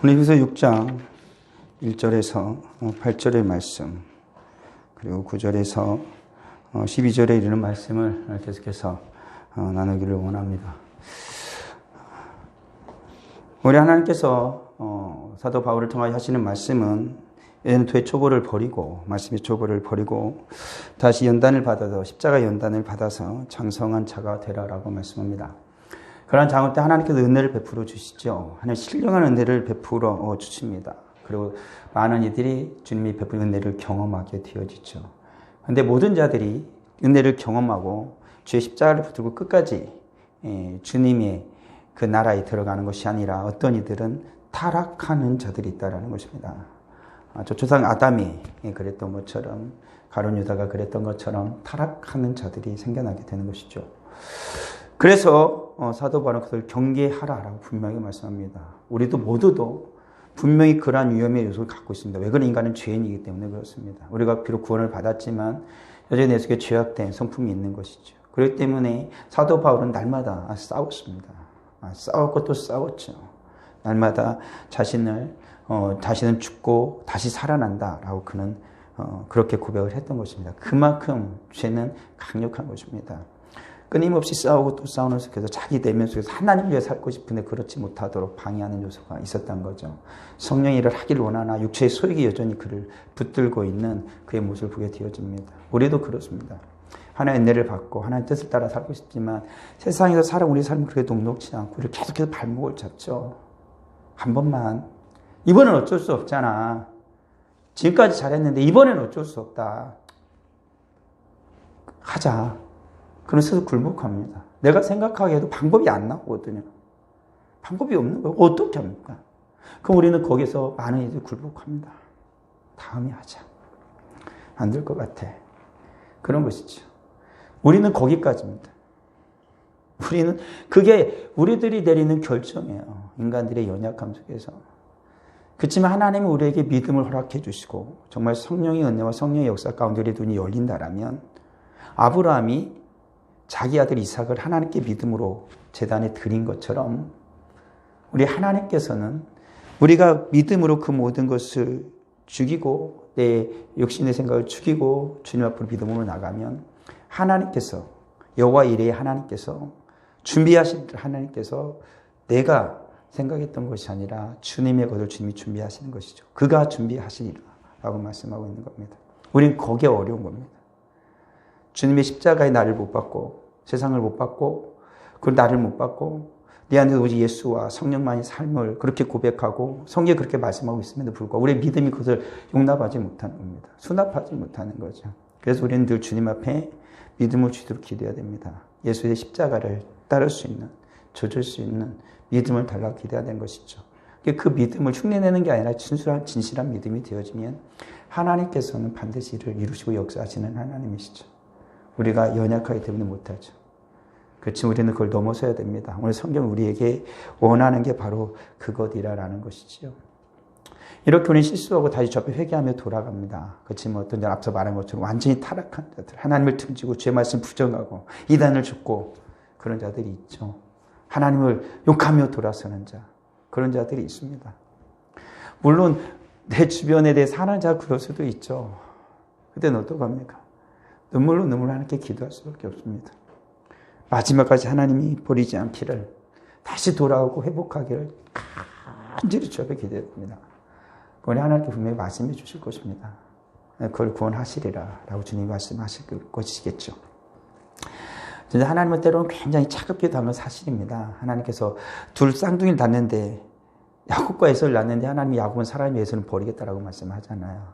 오늘 에베소 6장 1절에서 8절의 말씀, 그리고 9절에서 12절에 이르는 말씀을 계속해서 나누기를 원합니다. 우리 하나님께서 사도 바울을 통하여 하시는 말씀은 예전의 초보를 버리고, 말씀의 초보를 버리고 다시 연단을 받아서, 십자가 연단을 받아서 장성한 자가 되라라고 말씀합니다. 그러한 장을 때 하나님께서 은혜를 베풀어 주시죠. 하나님 신령한 은혜를 베풀어 주십니다. 그리고 많은 이들이 주님이 베푼 은혜를 경험하게 되어지죠. 그런데 모든 자들이 은혜를 경험하고 주의 십자가를 붙들고 끝까지 주님의 그 나라에 들어가는 것이 아니라 어떤 이들은 타락하는 자들이 있다는 것입니다. 저 조상 아담이 그랬던 것처럼, 가룟 유다가 그랬던 것처럼 타락하는 자들이 생겨나게 되는 것이죠. 그래서 사도 바울은 그들을 경계하라라고 분명히 말씀합니다. 우리도 모두도 분명히 그러한 위험의 요소를 갖고 있습니다. 왜 그런 인간은 죄인이기 때문에 그렇습니다. 우리가 비록 구원을 받았지만 여전히 내 속에 죄악된 성품이 있는 것이죠. 그렇기 때문에 사도 바울은 날마다 싸웠습니다. 싸웠고 또 싸웠죠. 날마다 자신은 죽고 다시 살아난다라고 그는 그렇게 고백을 했던 것입니다. 그만큼 죄는 강력한 것입니다. 끊임없이 싸우고 또 싸우는 속에서 자기 내면 속에서 하나님을 위해 살고 싶은데 그렇지 못하도록 방해하는 요소가 있었던 거죠. 성령의 일을 하기를 원하나 육체의 소욕이 여전히 그를 붙들고 있는 그의 모습을 보게 되어집니다. 우리도 그렇습니다. 하나님의 은혜를 받고 하나님의 뜻을 따라 살고 싶지만 세상에서 살아 우리 삶은 그렇게 녹록지 않고 우리를 계속해서 발목을 잡죠. 한 번만. 이번엔 어쩔 수 없잖아. 지금까지 잘했는데 이번엔 어쩔 수 없다. 하자. 그런 스스로 굴복합니다. 내가 생각하기에도 방법이 안 나오거든요. 방법이 없는 거예요. 어떻게 합니까? 그럼 우리는 거기서 많은 이들이 굴복합니다. 다음에 하자. 안 될 것 같아. 그런 것이죠. 우리는 거기까지입니다. 우리는 그게 우리들이 내리는 결정이에요. 인간들의 연약함 속에서. 그렇지만 하나님이 우리에게 믿음을 허락해 주시고 정말 성령의 은혜와 성령의 역사 가운데 우리 눈이 열린다라면 아브라함이 자기 아들 이삭을 하나님께 믿음으로 제단에 드린 것처럼 우리 하나님께서는 우리가 믿음으로 그 모든 것을 죽이고 내 욕심의 생각을 죽이고 주님 앞으로 믿음으로 나가면 하나님께서 여호와 이레의 하나님께서 준비하신 하나님께서 내가 생각했던 것이 아니라 주님의 것을 주님이 준비하시는 것이죠. 그가 준비하시리라 라고 말씀하고 있는 겁니다. 우리는 거기에 어려운 겁니다. 주님의 십자가의 나를 못 받고 세상을 못 받고 그 나를 못 받고 내 안에 오직 예수와 성령만이 삶을 그렇게 고백하고 성경에 그렇게 말씀하고 있음에도 불구하고 우리의 믿음이 그것을 용납하지 못하는 겁니다. 수납하지 못하는 거죠. 그래서 우리는 늘 주님 앞에 믿음을 주도록 기도해야 됩니다. 예수의 십자가를 따를 수 있는, 젖을 수 있는 믿음을 달라고 기도해야 되는 것이죠. 그 믿음을 흉내내는 게 아니라 진실한 믿음이 되어지면 하나님께서는 반드시 이를 이루시고 역사하시는 하나님이시죠. 우리가 연약하기 때문에 못하죠. 그렇지만 우리는 그걸 넘어서야 됩니다. 오늘 성경 우리에게 원하는 게 바로 그것이라는 것이지요. 이렇게 우리는 실수하고 다시 저 앞에 회개하며 돌아갑니다. 그렇지만 어떤 자는 앞서 말한 것처럼 완전히 타락한 자들, 하나님을 등지고 죄 말씀 부정하고 이단을 줍고 그런 자들이 있죠. 하나님을 욕하며 돌아서는 자, 그런 자들이 있습니다. 물론 내 주변에 대해 사는 자 그럴 수도 있죠. 그때는 어떡합니까? 눈물로 하나님께 기도할 수밖에 없습니다. 마지막까지 하나님이 버리지 않기를 다시 돌아오고 회복하기를 간절히 주 앞에 기도해야 됩니다. 그러니 하나님께 분명히 말씀해 주실 것입니다. 그걸 구원하시리라 라고 주님이 말씀하실 것이겠죠. 진짜 하나님은 때로는 굉장히 차갑게 당한 사실입니다. 하나님께서 둘 쌍둥이를 낳는데 야곱과 에서를 낳는데 하나님이 야곱은 사람이 에서는 버리겠다라고 말씀하잖아요.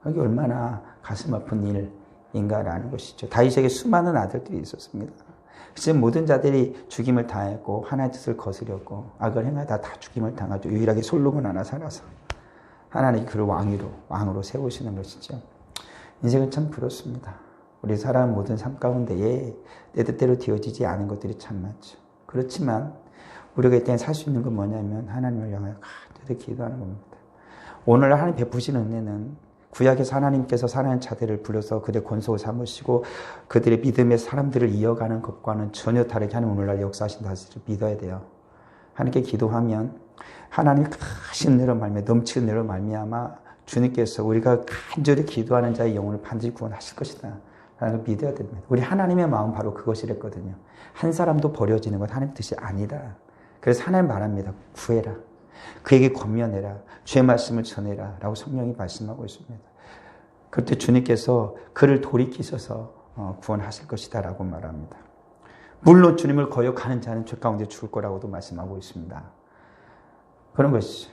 그게 얼마나 가슴 아픈 일인가라는 것이죠. 다윗에게 수많은 아들들이 있었습니다. 그래서 모든 자들이 죽임을 당했고 하나님의 뜻을 거스렸고 악을 행하다 다 죽임을 당하죠. 유일하게 솔로몬 하나 살아서 하나님이 그를 왕으로 세우시는 것이죠. 인생은 참 그렇습니다. 우리 살아온 모든 삶 가운데에 내 뜻대로 되어지지 않은 것들이 참 많죠. 그렇지만 우리가 이 땅에 살 수 있는 건 뭐냐면 하나님을 향하여 간절히 기도하는 겁니다. 오늘 하나님 베푸신 은혜는 구약에서 하나님께서 사랑하는 자들을 불러서 그들의 권속을 삼으시고 그들의 믿음의 사람들을 이어가는 것과는 전혀 다르게 하나님 오늘날 역사하신 사실을 믿어야 돼요. 하나님께 기도하면 하나님 크신 은혜로 말미암아 넘치는 은혜로 말미암아 주님께서 우리가 간절히 기도하는 자의 영혼을 반드시 구원하실 것이다 라는 걸 믿어야 됩니다. 우리 하나님의 마음 바로 그것이랬거든요. 한 사람도 버려지는 건 하나님 뜻이 아니다. 그래서 하나님 말합니다. 구해라. 그에게 권면해라. 주의 말씀을 전해라 라고 성령이 말씀하고 있습니다. 그때 주님께서 그를 돌이키셔서 구원하실 것이다 라고 말합니다. 물론 주님을 거역하는 자는 죄 가운데 죽을 거라고도 말씀하고 있습니다. 그런 것이죠.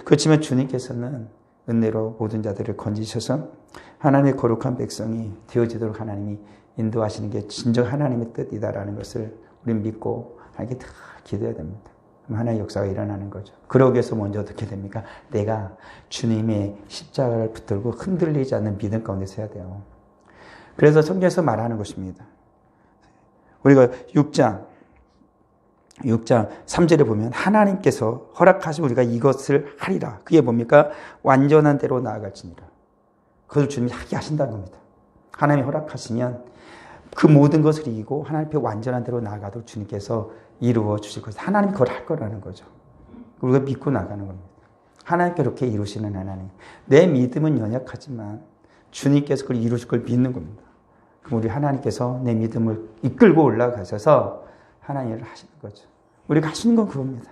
그렇지만 주님께서는 은혜로 모든 자들을 건지셔서 하나님의 거룩한 백성이 되어지도록 하나님이 인도하시는 게 진정 하나님의 뜻이다라는 것을 우리는 믿고 하나님께 다 기도해야 됩니다. 그럼 하나의 역사가 일어나는 거죠. 그러기 위해서 먼저 어떻게 됩니까? 내가 주님의 십자가를 붙들고 흔들리지 않는 믿음 가운데 서야 돼요. 그래서 성경에서 말하는 것입니다. 우리가 6장 3절에 보면 하나님께서 허락하시고 우리가 이것을 하리라. 그게 뭡니까? 완전한 대로 나아갈지니라. 그것을 주님이 하게 하신다는 겁니다. 하나님이 허락하시면 그 모든 것을 이기고 하나님 앞에 완전한 대로 나아가도록 주님께서 이루어 주실 것을 하나님이 그걸 할 거라는 거죠. 우리가 믿고 나가는 겁니다. 하나님께 그렇게 이루시는 하나님. 내 믿음은 연약하지만 주님께서 그걸 이루실 걸 믿는 겁니다. 그럼 우리 하나님께서 내 믿음을 이끌고 올라가셔서 하나님 일을 하시는 거죠. 우리가 할 수 있는 건 그겁니다.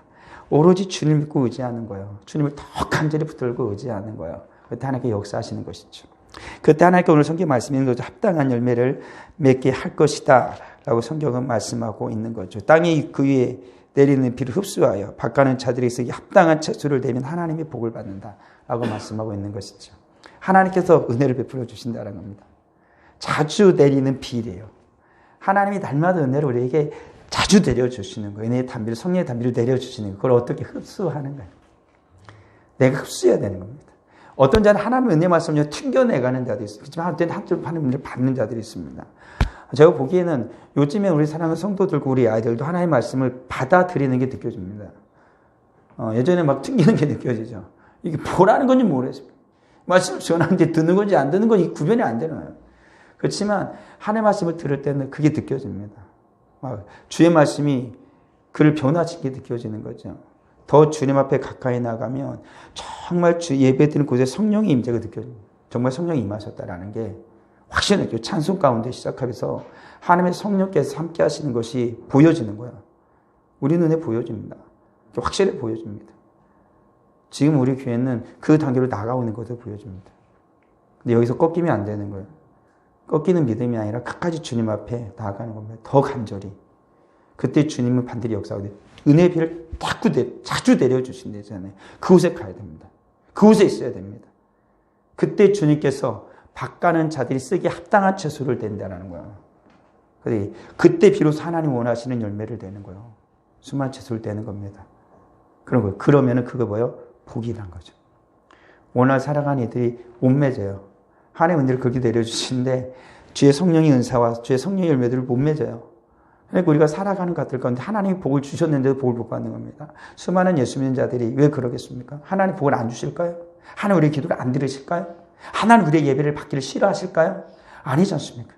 오로지 주님을 믿고 의지하는 거예요. 주님을 더 간절히 붙들고 의지하는 거예요. 그때 하나님께 역사하시는 것이죠. 그때 하나님께 오늘 성경 말씀이 있는 거죠. 합당한 열매를 맺게 할 것이다 라고 성경은 말씀하고 있는 거죠. 땅이 그 위에 내리는 비를 흡수하여 밭가는 자들이 있으기 합당한 채소를 내면 하나님의 복을 받는다 라고 말씀하고 있는 것이죠. 하나님께서 은혜를 베풀어 주신다는 겁니다. 자주 내리는 비래요. 하나님이 날마다 은혜를 우리에게 자주 내려주시는 거예요. 은혜의 단비를, 성령의 단비를 내려주시는 거예요. 그걸 어떻게 흡수하는 거예요. 내가 흡수해야 되는 겁니다. 어떤 자는 하나님의 은혜 말씀을 튕겨내가는 자도 있습니다. 그렇지만 하나님의 은혜를 받는 자들이 있습니다. 제가 보기에는 요즘에 우리 사랑하는 성도들과 우리 아이들도 하나님의 말씀을 받아들이는 게 느껴집니다. 예전에 막 튕기는 게 느껴지죠. 이게 뭐라는 건지 모르겠습니다. 말씀을 전하는데 듣는 건지 안 듣는 건지 구별이 안 되는 거예요. 그렇지만 하나님의 말씀을 들을 때는 그게 느껴집니다. 주의 말씀이 그를 변화시키게 느껴지는 거죠. 더 주님 앞에 가까이 나가면 정말 주 예배 드리는 곳에 성령의 임재가 느껴집니다. 정말 성령이 임하셨다라는 게 확실히 느껴요. 찬송 가운데 시작하면서 하나님의 성령께서 함께 하시는 것이 보여지는 거예요. 우리 눈에 보여집니다. 확실히 보여집니다. 지금 우리 교회는 그 단계로 나가고 있는 것을 보여줍니다. 근데 여기서 꺾이면 안 되는 거예요. 꺾이는 믿음이 아니라 끝까지 주님 앞에 나아가는 겁니다. 더 간절히. 그때 주님은 반드시 역사하고 은혜의 비를 자주 내려주신다잖아요. 그곳에 가야 됩니다. 그곳에 있어야 됩니다. 그때 주님께서 밭가는 자들이 쓰기에 합당한 채소를 낸다는 거예요. 그때 비로소 하나님 원하시는 열매를 내는 거예요. 수많은 채소를 내는 겁니다. 그런 거예요. 그러면은 그거 뭐예요? 복이란 거죠. 오늘 살아가는 이들이 못 맺어요. 하나님의 은혜를 그렇게 내려주시는데 주의 성령의 은사와 주의 성령의 열매들을 못 맺어요. 그러니까 우리가 살아가는 것들 가운데 하나님이 복을 주셨는데도 복을 못 받는 겁니다. 수많은 예수 믿는 자들이 왜 그러겠습니까? 하나님 복을 안 주실까요? 하나님 우리의 기도를 안 들으실까요? 하나님 우리의 예배를 받기를 싫어하실까요? 아니지 않습니까?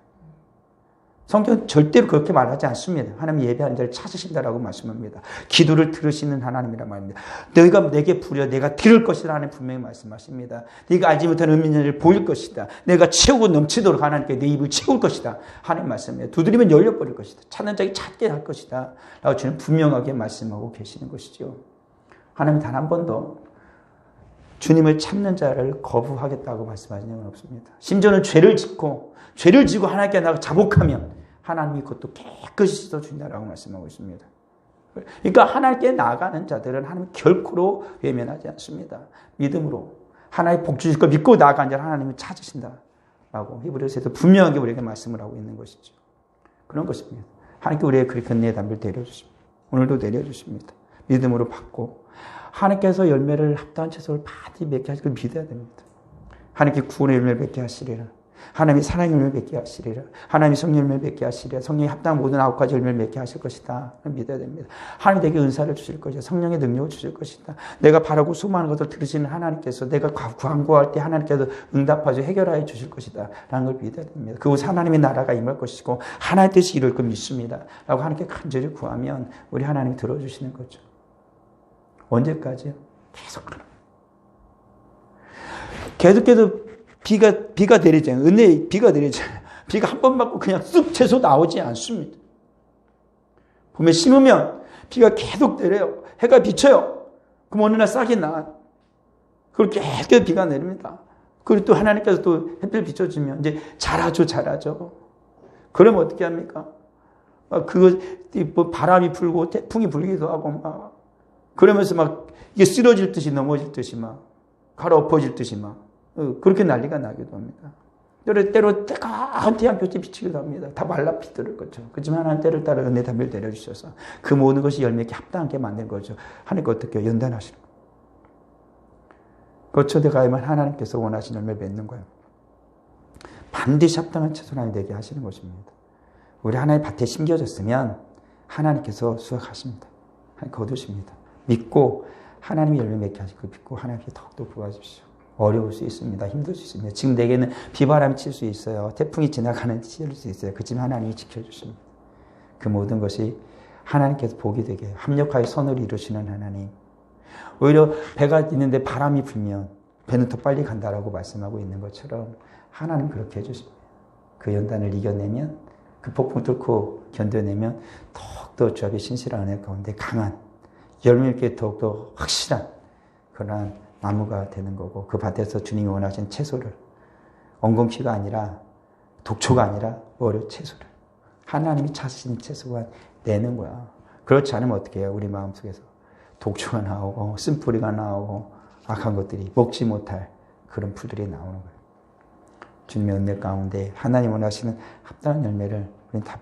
성경은 절대로 그렇게 말하지 않습니다. 하나님 예배하는 자를 찾으신다라고 말씀합니다. 기도를 들으시는 하나님이란 말입니다. 너희가 내게 부려 내가 들을 것이다 하나님 분명히 말씀하십니다. 네가 알지 못하는 은밀한 보일 것이다. 내가 채우고 넘치도록 하나님께 내 입을 채울 것이다. 하나님 말씀입니다. 두드리면 열려버릴 것이다. 찾는 자에게 찾게 할 것이다. 라고 주님 분명하게 말씀하고 계시는 것이죠. 하나님 단 한 번도 주님을 찾는 자를 거부하겠다고 말씀하신 적은 없습니다. 심지어는 죄를 지고 하나님께 나가 자복하면 하나님이 그것도 깨끗이 씻어준다라고 말씀하고 있습니다. 그러니까 하나님께 나아가는 자들은 하나님 결코로 외면하지 않습니다. 믿음으로 하나님 복 주실 걸 믿고 나아가는 자를 하나님이 찾으신다라고 히브리서에서 분명하게 우리에게 말씀을 하고 있는 것이죠. 그런 것입니다. 하나님께 우리의 그렇게 은혜의 담비를 내려주십니다. 오늘도 내려주십니다. 믿음으로 받고 하나님께서 열매를 합당한 채소를 많이 맺게 하실 걸 믿어야 됩니다. 하나님께 구원의 열매를 맺게 하시리라. 하나님이 사랑의 열매를 맺게 하시리라. 하나님이 성령의 열매를 맺게 하시리라. 성령이 합당한 모든 9가지 열매를 맺게 하실 것이다. 믿어야 됩니다. 하나님 내게 은사를 주실 것이다. 성령의 능력을 주실 것이다. 내가 바라고 소망하는 것을 들으시는 하나님께서 내가 간구할 때 하나님께서 응답하셔 해결하여 주실 것이다. 라는 걸 믿어야 됩니다. 그곳 하나님의 나라가 임할 것이고 하나님의 뜻이 이룰 걸 믿습니다. 라고 하나님께 간절히 구하면 우리 하나님이 들어주시는 거죠. 언제까지요? 계속 그럽니다. 계속 비가 내리잖아요. 은혜의 비가 내리잖아요. 비가 한 번 맞고 그냥 쑥 채소 나오지 않습니다. 봄에 심으면 비가 계속 내려요. 해가 비쳐요. 그럼 어느 날 싹이 나. 그리고 계속 비가 내립니다. 그리고 또 하나님께서 또 햇빛 비춰주면 이제 자라죠. 그러면 어떻게 합니까? 바람이 불고 태풍이 불기도 하고 막 그러면서 막 이게 쓰러질 듯이 넘어질 듯이 막 갈아엎어질 듯이 막 그렇게 난리가 나기도 합니다. 때로 뜨거운 태양볕이 비치기도 합니다. 다 말라 비들을 거죠. 그렇지만 하나님 때를 따라 은혜 담비를 내려주셔서 그 모든 것이 열매있게 합당하게 만든 거죠. 하나님께 어떻게 연단하시는 거예요. 거쳐대 가야만 하나님께서 원하시는 열매 맺는 거예요. 반드시 합당한 채소를 하나님 되게 하시는 것입니다. 우리 하나님 밭에 심겨졌으면 하나님께서 수확하십니다. 하나님 거두십니다. 믿고 하나님이 열매 맺게 하시고 믿고 하나님께 더욱더 부어주십시오. 어려울 수 있습니다. 힘들 수 있습니다. 지금 내게는 비바람이 칠 수 있어요. 태풍이 지나가는 칠 수 있어요. 그렇지만 하나님이 지켜주십니다. 그 모든 것이 하나님께서 복이 되게 합력하여 선을 이루시는 하나님. 오히려 배가 있는데 바람이 불면 배는 더 빨리 간다라고 말씀하고 있는 것처럼 하나님 그렇게 해주십니다. 그 연단을 이겨내면 그 폭풍 뚫고 견뎌내면 더욱더 주 앞에 신실한 은혜 가운데 강한 열매 있게 더욱더 확실한 그러한 나무가 되는 거고 그 밭에서 주님이 원하신 채소를 엉겅퀴가 아니라 독초가 아니라 뭐를 채소를 하나님이 찾으신 채소가 내는 거야. 그렇지 않으면 어떻게 해요? 우리 마음속에서 독초가 나오고 쓴뿌리가 나오고 악한 것들이 먹지 못할 그런 풀들이 나오는 거예요. 주님의 은혜 가운데 하나님 원하시는 합당한 열매를 우리는 다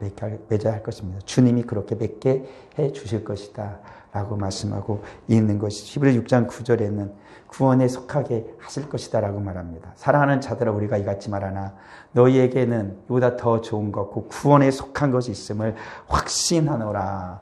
맺어야 할 것입니다. 주님이 그렇게 맺게 해 주실 것이다 라고 말씀하고 있는 것이 히브리 6장 9절에는 구원에 속하게 하실 것이다 라고 말합니다. 사랑하는 자들아 우리가 이같이 말하나 너희에게는 이보다 더 좋은 것 곧 구원에 속한 것이 있음을 확신하노라.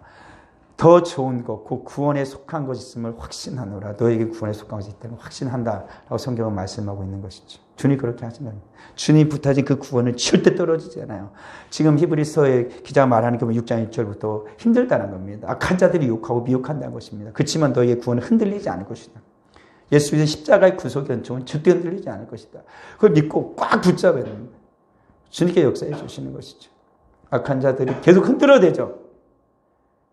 더 좋은 것 곧 구원에 속한 것이 있음을 확신하노라. 너에게 구원에 속한 것이 있다는 확신한다 라고 성경은 말씀하고 있는 것이죠. 주님이 그렇게 하시는 겁니다. 주님이 부탁하신 그 구원은 절대 떨어지지 않아요. 지금 히브리서의 기자가 말하는 게 6장 1절부터 힘들다는 겁니다. 악한 자들이 유혹하고 미혹한다는 것입니다. 그렇지만 너희의 구원은 흔들리지 않을 것이다. 예수의 십자가의 구속 연총은 절대 흔들리지 않을 것이다. 그걸 믿고 꽉 붙잡아야 됩니다. 주님께 역사해 주시는 것이죠. 악한 자들이 계속 흔들어대죠.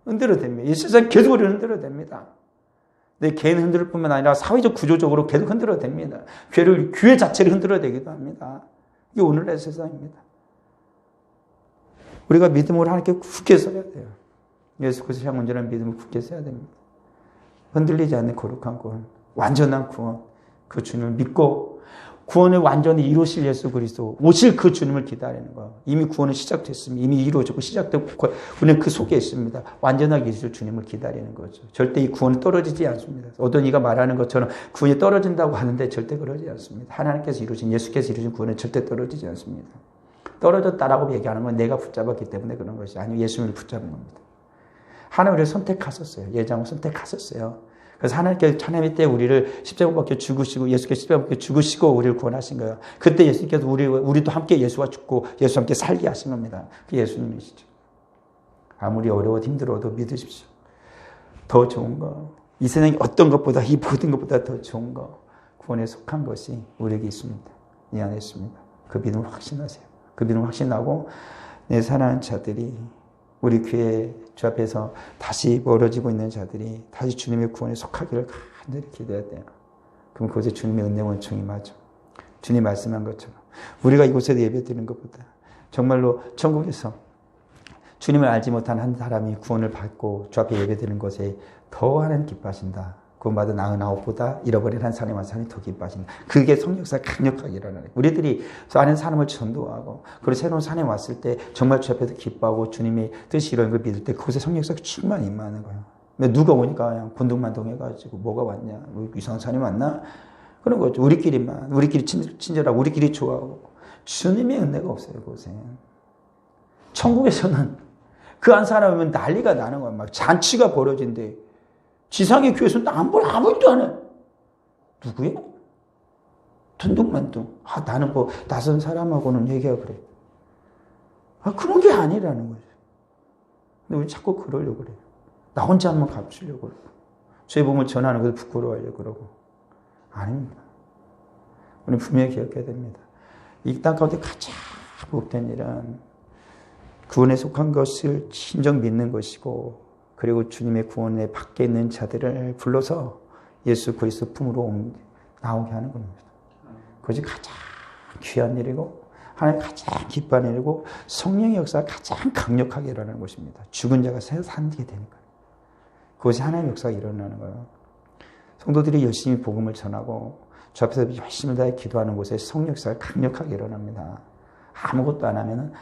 흔들어댑니다. 이 세상 계속 우리를 흔들어댑니다. 내 개인 흔들 뿐만 아니라 사회적 구조적으로 계속 흔들어댑니다. 교회 자체를 흔들어대기도 합니다. 이게 오늘날 세상입니다. 우리가 믿음으로 하나님께 굳게 서야 돼요. 예수 그리스도 향 온전한 믿음을 굳게 서야 됩니다. 흔들리지 않는 거룩한 구원, 완전한 구원, 그 주님을 믿고 구원을 완전히 이루실 예수 그리스도 오실 그 주님을 기다리는 거예요. 이미 구원은 시작됐습니다. 이미 이루어졌고 시작됐고 우리는 그 속에 있습니다. 완전하게 이루실 주님을 기다리는 거죠. 절대 이 구원은 떨어지지 않습니다. 어떤 이가 말하는 것처럼 구원이 떨어진다고 하는데 절대 그러지 않습니다. 하나님께서 이루신 예수께서 이루신 구원은 절대 떨어지지 않습니다. 떨어졌다라고 얘기하는 건 내가 붙잡았기 때문에 그런 것이 아니고 예수님을 붙잡은 겁니다. 하나님을 선택하셨어요. 예정을 선택하셨어요. 그래서 하나님의 때 우리를 십자가 밖에 죽으시고 예수께서 십자가 밖에 죽으시고 우리를 구원하신 거예요. 그때 예수님께서 우리도 함께 예수와 죽고 예수와 함께 살게 하신 겁니다. 그 예수님이시죠. 아무리 어려워도 힘들어도 믿으십시오. 더 좋은 거, 이 세상의 어떤 것보다 이 모든 것보다 더 좋은 거, 구원에 속한 것이 우리에게 있습니다. 이 안에 있습니다. 그 믿음을 확신하세요. 그 믿음을 확신하고 내 사랑하는 자들이 우리 교회 주 앞에서 다시 멀어지고 있는 자들이 다시 주님의 구원에 속하기를 간절히 기도해야 돼요. 그럼 그것이 주님의 은혜 원총이 맞아. 주님 말씀한 것처럼 우리가 이곳에서 예배드리는 것보다 정말로 천국에서 주님을 알지 못한 한 사람이 구원을 받고 주 앞에 예배드리는 것에 더 하나님 기뻐하신다. 구원받은 99보다 잃어버린 한 사람이 하나님 더 기뻐하신다. 그게 성령사가 강력하게 일어나는 거예요. 우리들이 아는 사람을 전도하고 그리고 새로운 산에 왔을 때 정말 주 앞에서 기뻐하고 주님의 뜻이 이런 걸 믿을 때 그곳에 성령사가 충만히 임하는 거예요. 누가 오니까 그냥 본동만동해가지고 뭐가 왔냐, 뭐 이상한 사람이 왔나? 그런 거죠. 우리끼리 친절하고 우리끼리 좋아하고 주님의 은혜가 없어요, 그곳에. 천국에서는 그 한 사람이면 난리가 나는 거야. 막 잔치가 벌어진대. 지상의 교회에서는 아무 일도 안 해. 누구야? 둔둥만둥. 나는 뭐 낯선 사람하고는 얘기하고 그래. 그런 게 아니라는 거죠. 근데 우리 자꾸 그러려고 그래요. 나 혼자 한번 값주려고 그러고. 죄 몸을 전하는 것을 부끄러워하려고 그러고. 아닙니다. 우리 분명히 기억해야 됩니다. 이 땅 가운데 가장 복된 일은 구원에 속한 것을 진정 믿는 것이고, 그리고 주님의 구원에 밖에 있는 자들을 불러서 예수 그리스도 품으로 나오게 하는 겁니다. 그것이 가장 귀한 일이고, 하나님 가장 기뻐하는 일이고, 성령의 역사가 가장 강력하게 일어나는 것입니다. 죽은 자가 살게 되니까. 그것이 하나님의 역사가 일어나는 거예요. 성도들이 열심히 복음을 전하고 저 앞에서 열심히 다해 기도하는 곳에 성령 역사가 강력하게 일어납니다. 아무것도 안 하면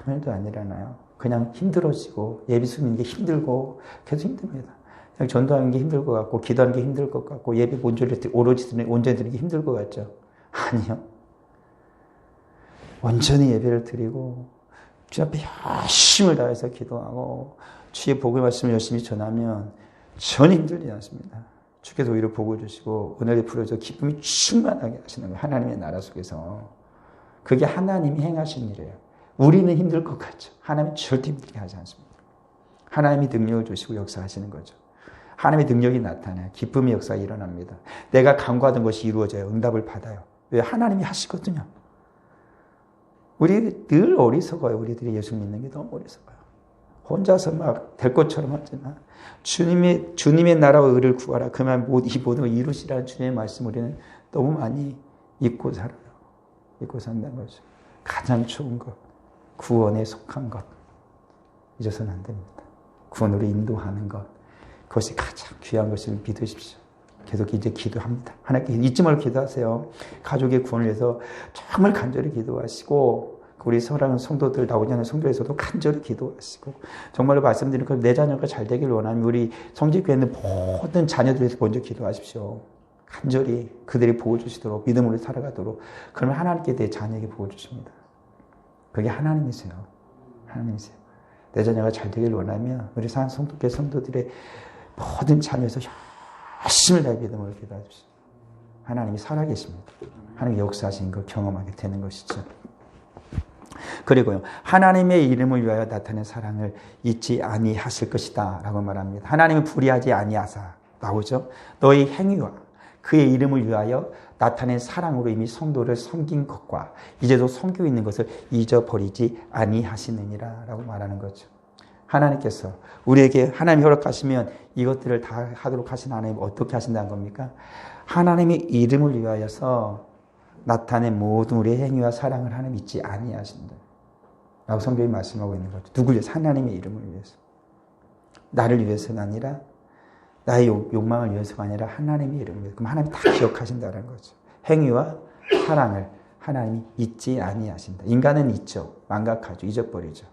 아무 일도 안 일어나요. 그냥 힘들어지고 예비 숨기는 게 힘들고 계속 힘듭니다. 그냥 전도하는 게 힘들 것 같고 기도하는 게 힘들 것 같고 예배 오로지 온전히 드리는 게 힘들 것 같죠. 아니요. 온전히 예배를 드리고 주 앞에 열심을 다해서 기도하고 주의 복음의 말씀을 열심히 전하면 전혀 힘들지 않습니다. 주께서 오히려 복을 주시고 은혜를 풀어줘 기쁨이 충만하게 하시는 거예요. 하나님의 나라 속에서. 그게 하나님이 행하신 일이에요. 우리는 힘들 것 같죠. 하나님은 절대 힘들게 하지 않습니다. 하나님이 능력을 주시고 역사하시는 거죠. 하나님의 능력이 나타나요. 기쁨의 역사가 일어납니다. 내가 간구하던 것이 이루어져요. 응답을 받아요. 왜? 하나님이 하시거든요. 우리 늘 어리석어요. 우리들이 예수 믿는 게 너무 어리석어요. 혼자서 막 될 것처럼 하지만 주님의 나라와 의를 구하라. 그만 이 모든 걸 이루시라는 주님의 말씀 우리는 너무 많이 잊고 살아요. 잊고 산다는 거죠. 가장 좋은 것, 구원에 속한 것 잊어서는 안 됩니다. 구원으로 인도하는 것, 그것이 가장 귀한 것을 믿으십시오. 계속 이제 기도합니다. 하나님께 잊지 말고 기도하세요. 가족의 구원을 위해서 정말 간절히 기도하시고 우리 사랑하는 성도들 나오지 않는 성도에서도 간절히 기도하시고 정말로 말씀드리는 것 내 자녀가 잘 되길 원하면 우리 성직교회 있는 모든 자녀들에서 먼저 기도하십시오. 간절히 그들이 보호 주시도록 믿음으로 살아가도록. 그러면 하나님께 내 자녀에게 보호 주십니다. 그게 하나님이세요. 하나님이세요. 내 자녀가 잘 되길 원하면 우리 사랑하는 성도교회 성도들의 모든 자녀에서 열심히 다해 믿음으로 기도하십시오. 하나님이 살아계십니다. 하나님이 역사하신 걸 경험하게 되는 것이죠. 그리고요, 하나님의 이름을 위하여 나타낸 사랑을 잊지 아니하실 것이다 라고 말합니다. 하나님은 불의하지 아니하사 나오죠. 너희 행위와 그의 이름을 위하여 나타낸 사랑으로 이미 성도를 섬긴 것과 이제도 섬기고 있는 것을 잊어버리지 아니하시느니라 라고 말하는 거죠. 하나님께서 우리에게 하나님이 허락하시면 이것들을 다 하도록 하신 하나님 어떻게 하신다는 겁니까? 하나님의 이름을 위하여서 나타낸 모든 우리의 행위와 사랑을 하나님 잊지 아니하신다 라고 성경이 말씀하고 있는 거죠. 누구를 위해서? 하나님의 이름을 위해서. 나를 위해서가 아니라 나의 욕망을 위해서가 아니라 하나님의 이름을 위해서. 그럼 하나님이 다 기억하신다는 거죠. 행위와 사랑을 하나님이 잊지 아니하신다. 인간은 잊죠. 망각하죠. 잊어버리죠.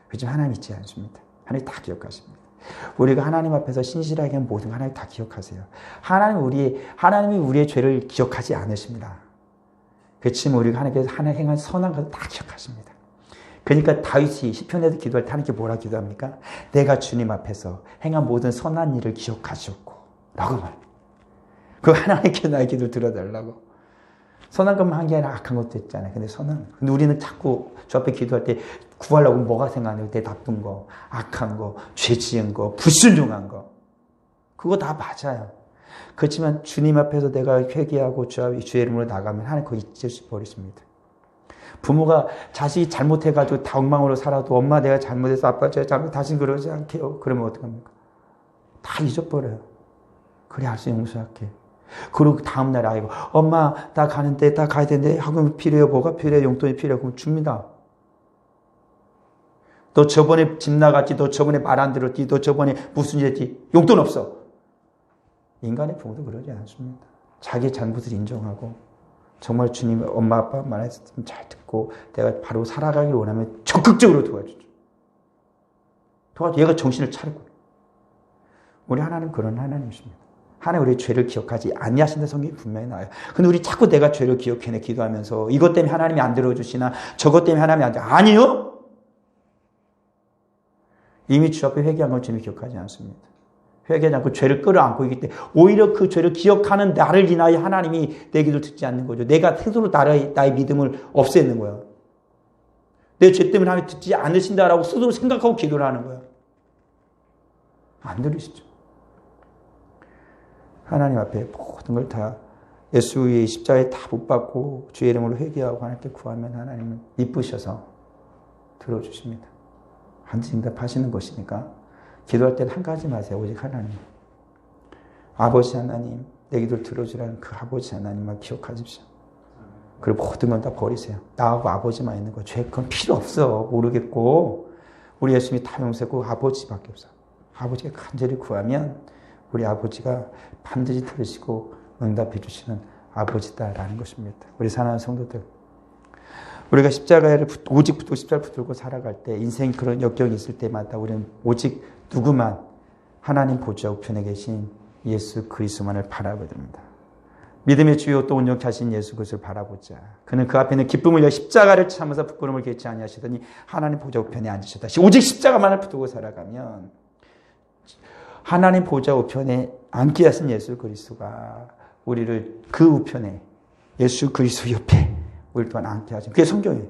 그렇지만 하나님 잊지 않습니다. 하나님 다 기억하십니다. 우리가 하나님 앞에서 신실하게 한 모든 하나님 다 기억하세요. 하나님이 우리의 죄를 기억하지 않으십니다. 그렇지만 우리가 하나님께서 하나 행한 선한 것을 다 기억하십니다. 그러니까 다윗이 시편에서 기도할 때 하나님께 뭐라 기도합니까? 내가 주님 앞에서 행한 모든 선한 일을 기억하시옵고 라고 말합니다. 그 하나님께 나의 기도를 들어달라고. 선한 것만 한 게 아니라 악한 것도 있잖아요. 근데 우리는 자꾸 주 앞에 기도할 때 구하려고 뭐가 생각나요? 내 나쁜 거, 악한 거, 죄 지은 거, 불순종한 거. 그거 다 맞아요. 그렇지만 주님 앞에서 내가 회개하고 주의 이름으로 나가면 하나님 그거 잊어버리십니다. 부모가 자식이 잘못해가지고 엉망으로 살아도 엄마 내가 잘못해서 아빠 제가 잘못 다시는 그러지 않게요. 그러면 어떡합니까? 다 잊어버려요. 그래 알수 용서할게. 그리고 다음날 아이고 엄마 나 가는데 나 가야 되는데 학원 필요해요. 뭐가 필요해요? 용돈이 필요해요. 그럼 줍니다. 너 저번에 집 나갔지? 너 저번에 말 안 들었지? 너 저번에 무슨 일 했지? 용돈 없어. 인간의 부모도 그러지 않습니다. 자기 잘못을 인정하고 정말 주님 엄마 아빠 말했으면 잘 듣고 내가 바로 살아가기를 원하면 적극적으로 도와주죠. 얘가 정신을 차리고. 우리 하나님 그런 하나님이십니다. 하나님 우리의 죄를 기억하지 아니하신다 성경이 분명히 나와요. 근데 우리 자꾸 내가 죄를 기억해내 기도하면서 이것 때문에 하나님이 안 들어주시나 저것 때문에 하나님이 안 들어주시나. 아니요. 이미 주 앞에 회개한 건 주님이 기억하지 않습니다. 회개하지 않고 죄를 끌어안고 있기 때문에 오히려 그 죄를 기억하는 나를 인하여 하나님이 내 기도를 듣지 않는 거죠. 내가 스스로 나의 믿음을 없애는 거예요. 내 죄 때문에 하나님 듣지 않으신다라고 스스로 생각하고 기도를 하는 거예요. 안 들으시죠. 하나님 앞에 모든 걸 다 예수의 십자가에 다 못 받고 주의 이름으로 회개하고 하나님께 구하면 하나님은 이쁘셔서 들어주십니다. 반드시 응답하시는 것이니까 기도할 때는 한 가지 마세요. 오직 하나님. 아버지 하나님, 내 기도를 들어주라는 그 아버지 하나님만 기억하십시오. 그리고 모든 건 다 버리세요. 나하고 아버지만 있는 거. 죄 그건 필요 없어. 모르겠고 우리 예수님이 다 용서했고 아버지밖에 없어. 아버지가 간절히 구하면 우리 아버지가 반드시 들으시고 응답해 주시는 아버지다라는 것입니다. 우리 사랑하는 성도들, 우리가 십자가를 오직 십자가를 붙들고 살아갈 때 인생 그런 역경이 있을 때마다 우리는 오직 누구만 하나님 보좌 우편에 계신 예수 그리스도만을 바라보게 됩니다. 믿음의 주요 또 온전케 하신 예수 그리스도를 바라보자. 그는 그 앞에는 기쁨을 위하여 십자가를 참으사 부끄러움을 개치 아니하시더니 하나님 보좌 우편에 앉으셨다. 오직 십자가만을 붙들고 살아가면 하나님 보좌 우편에 앉게 하신 예수 그리스도가 우리를 그 우편에 예수 그리스도 옆에 우리 또한 앉게 하신 그게 성경이에요.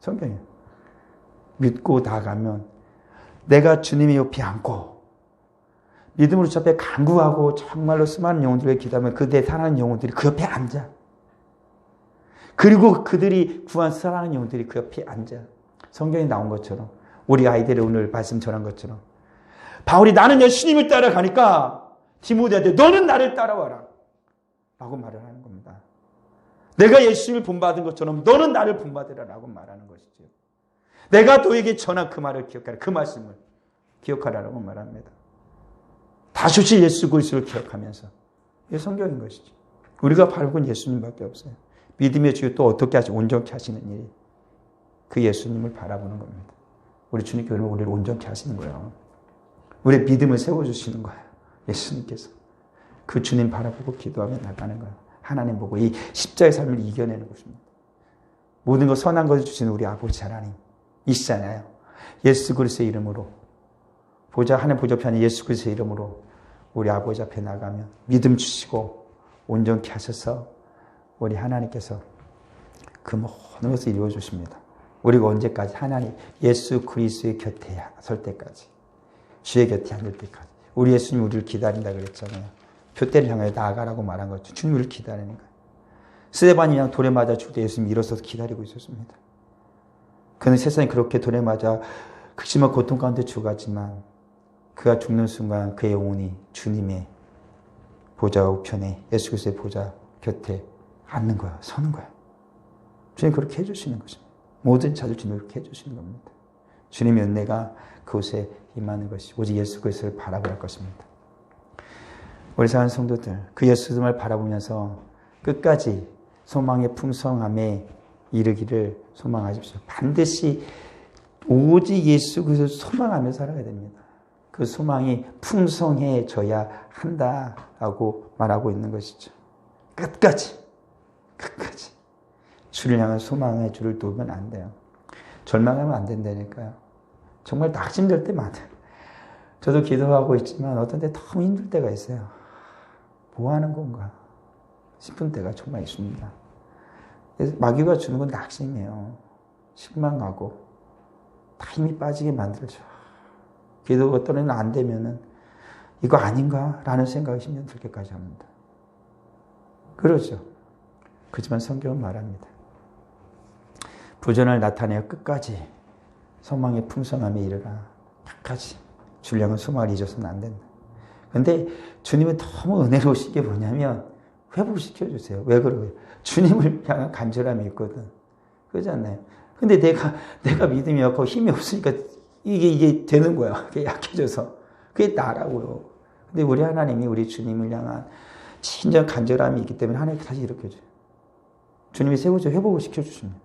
성경이에요. 믿고 나아가면 내가 주님의 옆에 앉고 믿음으로 주 앞에 간구하고 정말로 수많은 영혼들에게 기도하면 그대 사랑하는 영혼들이 그 옆에 앉아. 그리고 그들이 구한 사랑하는 영혼들이 그 옆에 앉아. 성경에 나온 것처럼 우리 아이들이 오늘 말씀 전한 것처럼 바울이 나는 예수님을 따라가니까 디모데한테 너는 나를 따라와라 라고 말을 하는 겁니다. 내가 예수님을 본받은 것처럼 너는 나를 본받으라 라고 말하는 것이죠. 내가 너에게 전한 그 말을 기억하라. 그 말씀을 기억하라라고 말합니다. 다시 예수 그리스도를 기억하면서 이게 성경인 것이죠. 우리가 바라본 예수님밖에 없어요. 믿음의 주요 또 어떻게 하시 온전케 하시는 일이 그 예수님을 바라보는 겁니다. 우리 주님께서 우리를 온전케 하시는 거예요. 우리의 믿음을 세워주시는 거예요. 예수님께서. 그 주님 바라보고 기도하며 나가는 거예요. 하나님 보고 이 십자의 삶을 이겨내는 것입니다. 모든 것 선한 것을 주시는 우리 아버지 하나님 이시잖아요. 예수 그리스도의 이름으로 하나님 보좌 편에 예수 그리스도의 이름으로 우리 아버지 앞에 나가면 믿음 주시고 온전케 하셔서 우리 하나님께서 그 모든 것을 이루어 주십니다. 우리가 언제까지 하나님 예수 그리스도의 곁에 설 때까지 주의 곁에 앉을 때까지 우리 예수님 우리를 기다린다 그랬잖아요. 표대를 향하여 나아가라고 말한 거죠. 주님 우리를 기다리는 거예요. 스데반이 그냥 돌에 맞아 죽을 때 예수님이 일어서서 기다리고 있었습니다. 그는 세상에 그렇게 돌에 맞아 극심한 고통 가운데 죽었지만 그가 죽는 순간 그의 영혼이 주님의 보좌 우편에 예수 그리스도의 보좌 곁에 앉는 거야. 서는 거야. 주님 그렇게 해주시는 것입니다. 모든 자들 주님 그렇게 해주시는 겁니다. 주님의 은혜가 그곳에 임하는 것이 오직 예수 그리스도를 바라볼 것입니다. 우리 사랑하는 성도들, 그 예수님을 바라보면서 끝까지 소망의 풍성함에 이르기를 소망하십시오. 반드시 오직 예수 그리스도를 소망하며 살아야 됩니다. 그 소망이 풍성해져야 한다라고 말하고 있는 것이죠. 끝까지 주를 향한 소망의 줄을 놓으면 안 돼요. 절망하면 안 된다니까요. 정말 낙심될 때 많아요. 저도 기도하고 있지만 어떤 때 너무 힘들 때가 있어요. 뭐 하는 건가 싶은 때가 정말 있습니다. 마귀가 주는 건 낙심이에요. 실망하고 다 힘이 빠지게 만들죠. 기도가 어떤 때는 안 되면은 이거 아닌가? 라는 생각이 10년 들게까지 합니다. 그렇죠. 그렇지만 성경은 말합니다. 부전을 나타내어 끝까지 소망의 풍성함에 이르라. 끝까지 주를 향한 소망을 잊어서는 안 된다. 그런데 주님은 너무 은혜로우신 게 뭐냐면 회복시켜주세요. 왜 그러고요? 주님을 향한 간절함이 있거든. 그러지 않나요? 근데 내가 믿음이 없고 힘이 없으니까 이게 되는 거야. 그게 약해져서. 그게 나라고요. 근데 우리 하나님이 우리 주님을 향한 진정 간절함이 있기 때문에 하나님께 다시 일으켜줘요. 주님이 세우죠. 회복을 시켜주십니다.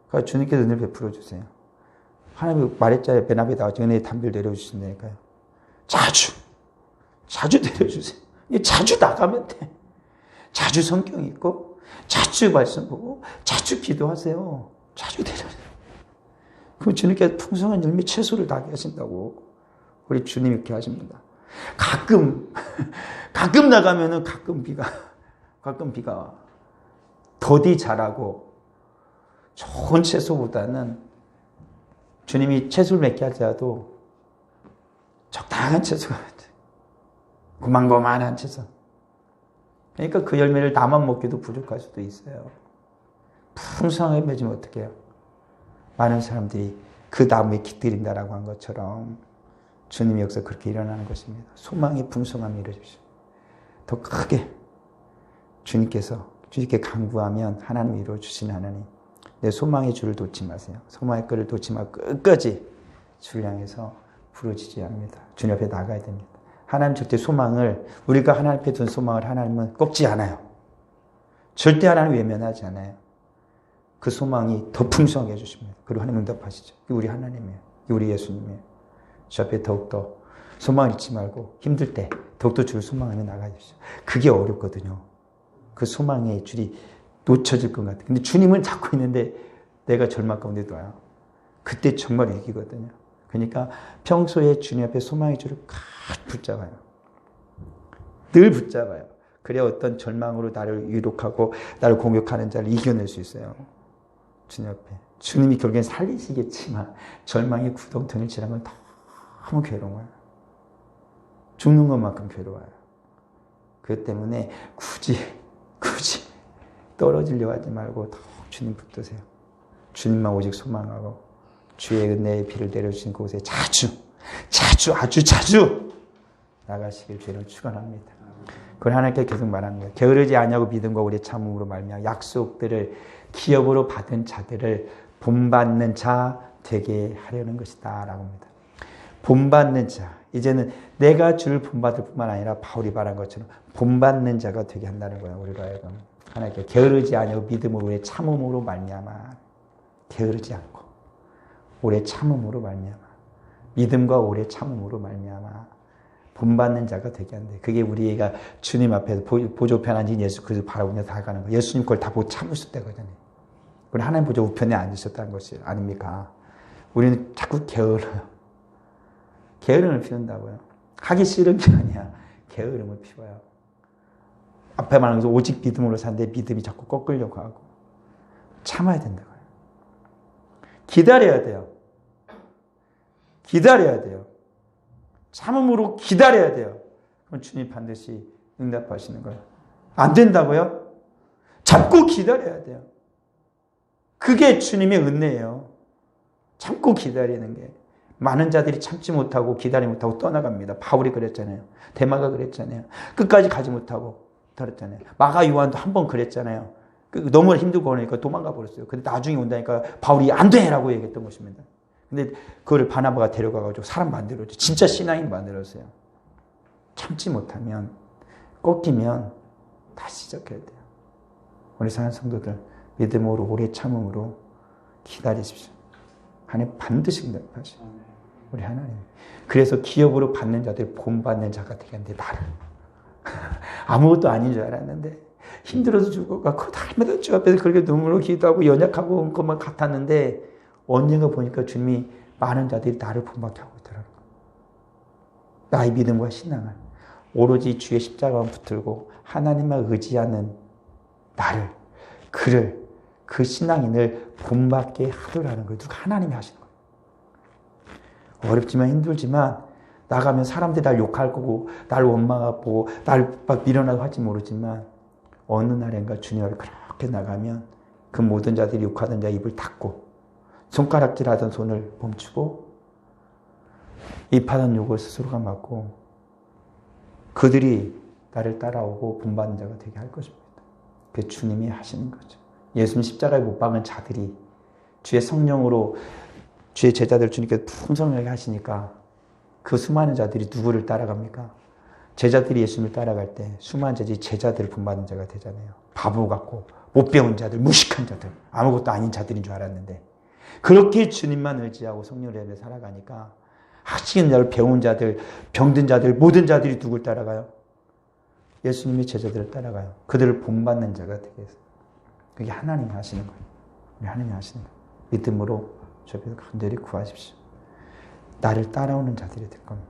그러니까 주님께서 은혜를 베풀어 주세요. 하나님이 말했잖아요. 베나베 나와서 은혜의 담비를 내려주신다니까요. 자주 자주 데려주세요. 자주 나가면 돼. 자주 성경 읽고, 자주 말씀 보고, 자주 기도하세요. 자주 데려주세요. 그럼 주님께서 풍성한 열매 채소를 나게 하신다고. 우리 주님 이렇게 하십니다. 가끔 나가면은 가끔 비가 와. 더디 자라고 좋은 채소보다는 주님이 채소를 맺게 하자도 적당한 채소가 돼. 고만고만한 채소. 그러니까 그 열매를 나만 먹기도 부족할 수도 있어요. 풍성하게 맺으면 어떻게 해요? 많은 사람들이 그 나무에 깃들인다라고 한 것처럼 주님이 여기서 그렇게 일어나는 것입니다. 소망의 풍성함이 이루어집시오. 더 크게 주님께 간구하면 하나님이 이루어주신 하나님. 내 소망의 줄을 놓지 마세요. 소망의 끈을 놓지 말고 끝까지 주를 향해서 부르짖어야 합니다. 주님 앞에 나가야 됩니다. 하나님 절대 소망을, 우리가 하나님 앞에 둔 소망을 하나님은 꺾지 않아요. 절대 하나님 외면하지 않아요. 그 소망이 더 풍성하게 해주십니다. 그리고 하나님 응답하시죠. 우리 하나님이에요. 우리 예수님이에요. 주 앞에 더욱더 소망을 잊지 말고 힘들 때 더욱더 주를 소망하며 나가십시오. 그게 어렵거든요. 그 소망의 줄이 놓쳐질 것 같아요. 근데 주님은 잡고 있는데 내가 절망 가운데 놔요. 그때 정말 위기거든요. 그러니까 평소에 주님 앞에 소망의 줄을 꽉 붙잡아요. 늘 붙잡아요. 그래야 어떤 절망으로 나를 유혹하고 나를 공격하는 자를 이겨낼 수 있어요. 주님 앞에. 주님이 결국엔 살리시겠지만 절망의 구덩텅이를 지나는 건 너무 괴로워요. 죽는 것만큼 괴로워요. 그렇기 때문에 굳이 떨어지려 하지 말고 더 주님 붙드세요. 주님만 오직 소망하고 주의 은혜의 비를 내려주신 그곳에 아주 자주 나가시길 주를 축원합니다. 그걸 하나님께 계속 말하는 거예요. 게으르지 아니하고 믿음과 우리의 참음으로 말미암아 약속들을 기업으로 받은 자들을 본받는 자 되게 하려는 것이다 라고 합니다. 본받는 자. 이제는 내가 주를 본받을 뿐만 아니라 바울이 말한 것처럼 본받는 자가 되게 한다는 거예요. 우리로 하여금. 하나님께 게으르지 아니하고 믿음으로 우리의 참음으로 말미암아. 게으르지 않고 오래 참음으로 말미암아. 믿음과 오래 참음으로 말미암아. 본받는 자가 되게 한대. 그게 우리가 주님 앞에서 보조편 앉은 예수 그리스도 바라보며 다가가는 거예요. 예수님 걸 다 못 참으실 때거든요. 우리 하나님 보조 우편에 앉으셨다는 것이 아닙니까? 우리는 자꾸 게을러요. 게으름을 피운다고요. 하기 싫은 게 아니야. 게으름을 피워요. 앞에 말한 것은 오직 믿음으로 사는데 믿음이 자꾸 꺾으려고 하고 참아야 된다고요. 기다려야 돼요. 기다려야 돼요. 참음으로 기다려야 돼요. 그럼 주님 반드시 응답하시는 거예요. 안 된다고요? 참고 기다려야 돼요. 그게 주님의 은혜예요. 참고 기다리는 게. 많은 자들이 참지 못하고 기다리지 못하고 떠나갑니다. 바울이 그랬잖아요. 데마가 그랬잖아요. 끝까지 가지 못하고 그랬잖아요. 마가 요한도 한 번 그랬잖아요. 너무 힘들고 그러니까 도망가 버렸어요. 근데 나중에 온다니까 바울이 안 돼! 라고 얘기했던 것입니다. 근데 그거를 바나바가 데려가가지고 사람 만들었죠. 진짜 신앙인 만들었어요. 참지 못하면, 꺾이면 다시 시작해야 돼요. 우리 사랑하는 성도들, 믿음으로 오래 참음으로 기다리십시오. 하나님 반드시 응답하시오. 우리 하나님. 그래서 기업으로 받는 자들 본받는 자가 되게 하는데 나를 아무것도 아닌 줄 알았는데 힘들어서 죽어가고 달마다 주 앞에서 그렇게 눈물로 기도하고 연약하고 온 것만 같았는데 언젠가 보니까 주님이 많은 자들이 나를 본받게 하고 있더라고요. 나의 믿음과 신앙을 오로지 주의 십자가만 붙들고 하나님만 의지하는 나를, 그 신앙인을 본받게 하더라는 거예요. 누가 하나님이 하시는 거예요. 어렵지만 힘들지만 나가면 사람들이 날 욕할 거고 날 원망하고 날 막 밀어나고 할지 모르지만 어느 날인가 주님 앞에 그렇게 나가면 그 모든 자들이 욕하던 자 입을 닫고 손가락질하던 손을 멈추고 입하던 욕을 스스로가 맞고 그들이 나를 따라오고 본받는 자가 되게 할 것입니다. 그게 주님이 하시는 거죠. 예수님 십자가에 못 박은 자들이 주의 성령으로 주의 제자들 주님께서 풍성하게 하시니까 그 수많은 자들이 누구를 따라갑니까? 제자들이 예수님을 따라갈 때 수많은 자들이 제자들을 본받는 자가 되잖아요. 바보 같고 못 배운 자들, 무식한 자들, 아무것도 아닌 자들인 줄 알았는데 그렇게 주님만 의지하고 성령을 내며 살아가니까 하시는 자를 배운 자들, 병든 자들, 모든 자들이 누굴 따라가요? 예수님의 제자들을 따라가요. 그들을 본받는 자가 되게 해서. 그게 하나님이 하시는 거예요. 우리 하나님이 하시는 거예요. 믿음으로 주 앞에서 간절히 구하십시오. 나를 따라오는 자들이 될 겁니다.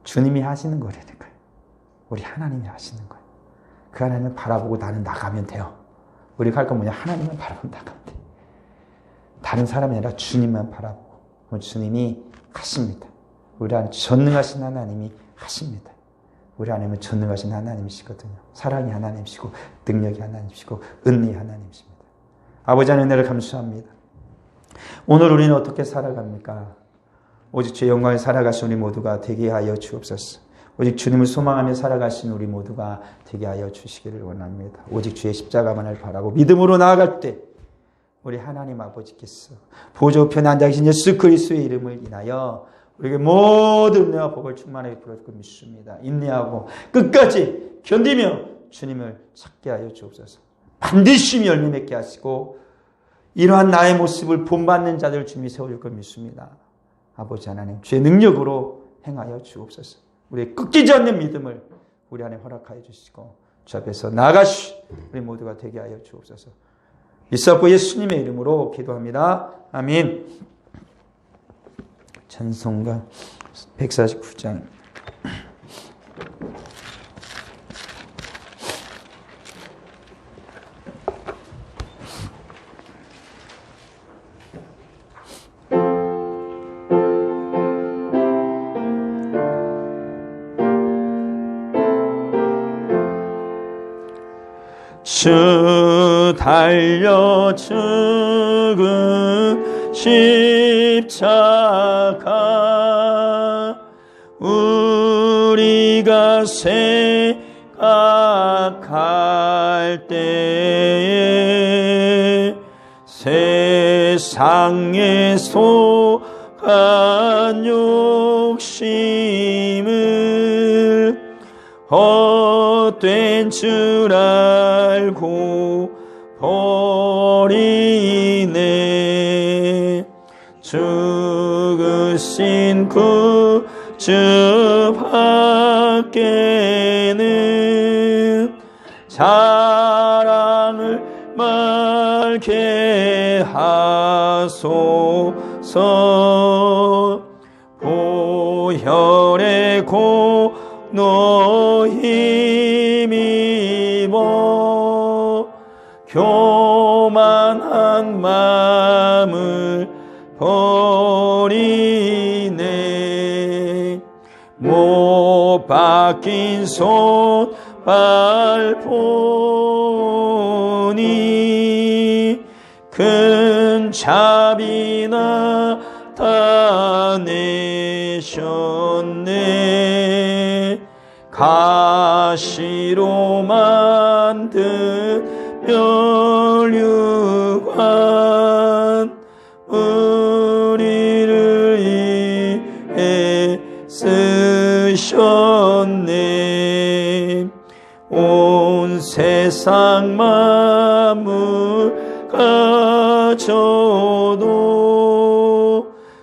주님이 하시는 거라니까요. 우리 하나님이 하시는 거예요. 그 하나님을 바라보고 나는 나가면 돼요. 우리가 할 건 뭐냐? 하나님을 바라보고 나가면 돼요. 다른 사람이 아니라 주님만 바라보고 주님이 하십니다. 우리 안에 전능하신 하나님이 하십니다. 우리 하나님은 전능하신 하나님이시거든요. 사랑이 하나님이시고 능력이 하나님이시고 은혜의 하나님이십니다. 아버지 하나님 은혜를 감사합니다. 오늘 우리는 어떻게 살아갑니까? 오직 주의 영광에 살아가신 우리 모두가 되게 하여 주옵소서. 오직 주님을 소망하며 살아가신 우리 모두가 되게 하여 주시기를 원합니다. 오직 주의 십자가만을 바라고 믿음으로 나아갈 때 우리 하나님 아버지께서 보좌 우편에 앉아 계신 예수 그리스도의 이름을 인하여 우리에게 모든 은혜와 복을 충만하게 부어줄 것 믿습니다. 인내하고 끝까지 견디며 주님을 찾게 하여 주옵소서. 반드시 열매 맺게 하시고 이러한 나의 모습을 본받는 자들 주님이 세워줄 것 믿습니다. 아버지 하나님 주의 능력으로 행하여 주옵소서. 우리의 끊기지 않는 믿음을 우리 안에 허락하여 주시고 주 앞에서 나아가시 우리 모두가 되게 하여 주옵소서. 이사고 예수님의 이름으로 기도합니다. 아멘. 찬송가 149장 주 달려 죽은 십자가 우리가 생각할 때에 세상에 속한 욕심을 헛된 줄 알고 버리네. 죽으신 구주 밖에는 자랑을 말게 하소서. 보혈의 공로 힘입어 교만한 마음을 버리네. 못 박힌 손발 보니 큰 자비 나타내셨네. 가시로 만든 멸류관 우리를 위해 쓰셨네. 온 세상 만물 가져도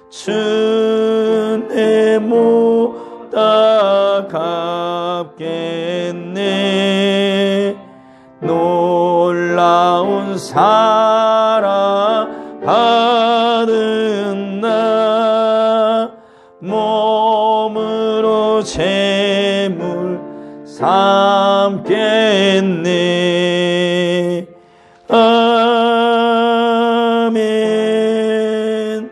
주의 모다 갚겠네. 놀라운 사랑 받은 나 몸으로 제물 삼겠네. 아멘.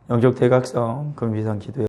영적 대각성 금비상 기도에